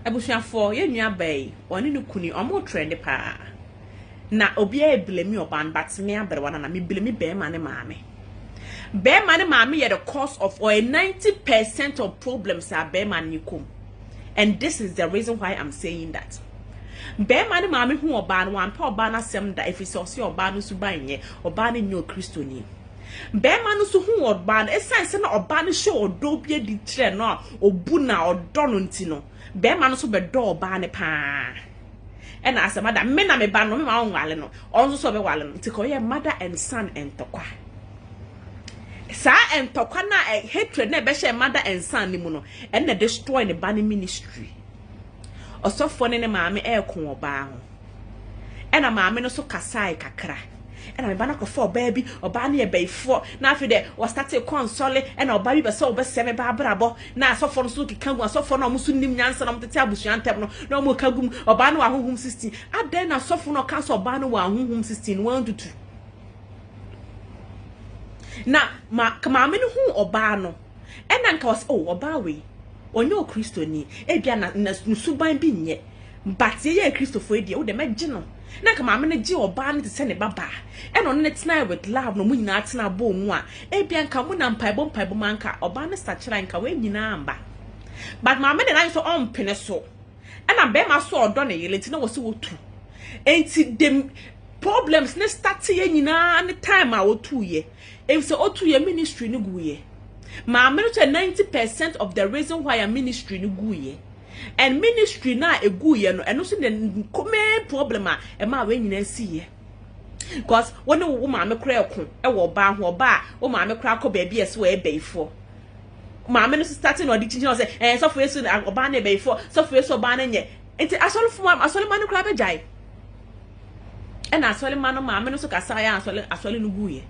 Ebusuafo ye nua bai oni no kuni omo trend pa na obi e blame oban but me Abrewanana me blame be ma ne maame ye the cause of or 90% of problems are be man yikom, and this is the reason why I'm saying that be ma ne maame hu oban wan pa oban asem da efisi so oban no suban ye oban ne nyo kristoni be ma no so hu oban esanse na oban show odo bia di kire no obu na odo no ntino be ma no so be do oban ne pa and as a mother me na me ba no me ma onwale no onso so be wale no nti ko ye mother and son entokwa sa entokwa na hatred na be share mother and son ni mu no and na destroy the ban ministry osofo ne maame ekon oba ho and maame no so kasai kakra and me ba na kofo baby oba na ye beifo na afi de was start console and oba bi be so be se me ba brabo na asofo no so kika gu asofo no musu nim nyansa na mtete abusuan tem no na mo kagum oba na wahohum 16 aden na asofo no ka so oba na wahohum 16 122 na maame no hu oba no and nka was oh oba we onye o kristoni e bia na suban bi nye but ye kristofo e dia wo de megye no na ka maame ne gye oba ne se ne baba e no ne tena with love no mu nyina tena bo mu a e bia nka mu na mpaebo manka oba ne stachira nka we nyina amba but maame ne nan so on pene so e na be ma so odo ne yele nti na wo se wotu enti dem problems ne start ye nyina ne time a wotu ye e se otu ye ministry ne guye maame no 90% of the reason why a ministry ne guye and ministry na eguye no eno so the common problem e ma we nyina siye because when wo maame kra ekon e wo ba ho ba wo maame kra akọ ba bia so e beifo maame no starting no di chinchi say so for yesu oba na beifo so for yesu oba na nye enti asole man kra be jai and asole man maame no so kasa ya asole no guye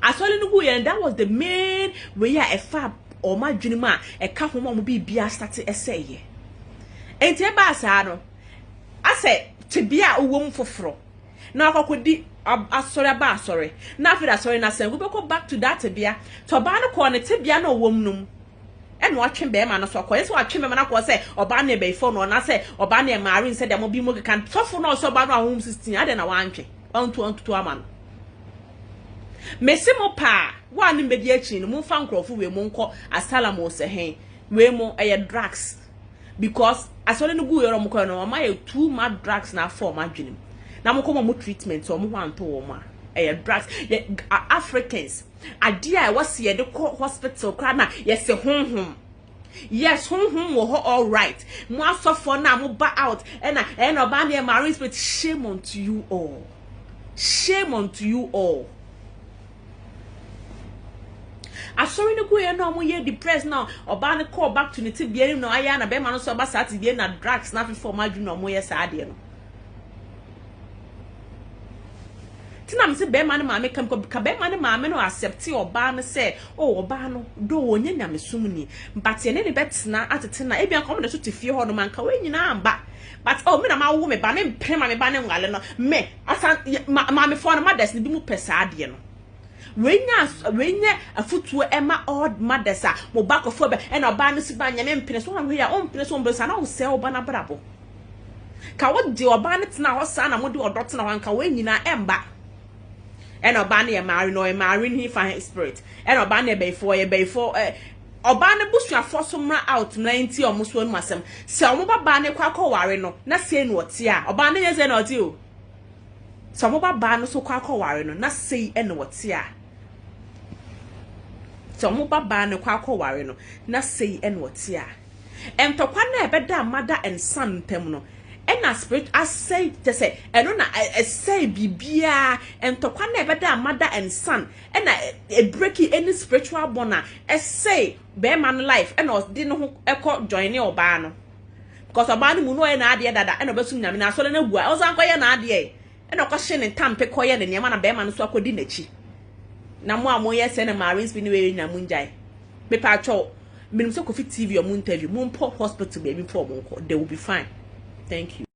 and that was the main way ya efa o ma dwunima e ka ho mo bi bia start eseye enti e ba sa no ase tibia owom foforo na akokodi asore na afida asore na sen go be back to that tibia to ba no ko ne tibia na owom num e no atwe be ma no so ko yeso atwe me na ko se oba na be fo no na se oba na marine se dem bi mo kan fofo no so ba no ahom 16 ade na wantwe onto ama mesimo pa one mbedi achi no mfa nkrofo we mo nko asalamo se hen we mo drugs because asole no gu yoro mo ko no ma ye too much drugs na form adwenim na mo ko mo treatment so mo wanto wo ma drugs Africans adia e wase ye de hospital kra na ye se honhom yes honhom wo all right mo asofo na mo ba out and oba na marine spirit shame unto you all asori ne go ye no mo ye depressed now oba ne call back to niti bia no aya na be ma no so ba sat bia na drugs na for ma dwu no mo ye sa ade no tina me se be ma ne ma me kam ka be ma ne ma me no accept oba ne say oh oba no do onye nyamesum ni but ye ne betena atete na e bia kom de so tifie ho no man ka we nyina amba but oh me na ma wo me ba ne mpre ma me ba ne ngale no me asan ma me for no ma des ne bi mu pesa ade no wenya afutuo ema odd mothers a mo back of be and oba no siba nya me mpene so na ya ompene so mbe sa na wo se oba na brabo ka wo de oba ne tena ho sa na mo de odot na wanka we nyina emba and oba na ye marry no e marry he fa spirit and oba na be for oba na busuafo so mra out 90 omuso anu asem se omo baba ne kwa ware no na se no ote a oba na ye se no ote o se omo baba no so kwa ware no na sei e no ote a so mo baba ne kwa ware no na sei e no ote a entokwa na ebeda mother and son tem no na spirit as say to say eno na say bibia entokwa na ebeda mother and son na e break any spiritual bond na say be man life na di no ho ekọ join ne oba no because oba no mu no e na ade dada na obesum nyame na asole na gua ozo ankoye na ade na okọ hye ne tampe koye ne niam na be man so akodi nachi na mo amoye se na marine spin we nya munjai be pa cho minim so kofi tv or mu interview mu po hospital baby for mo they will be fine. Thank you.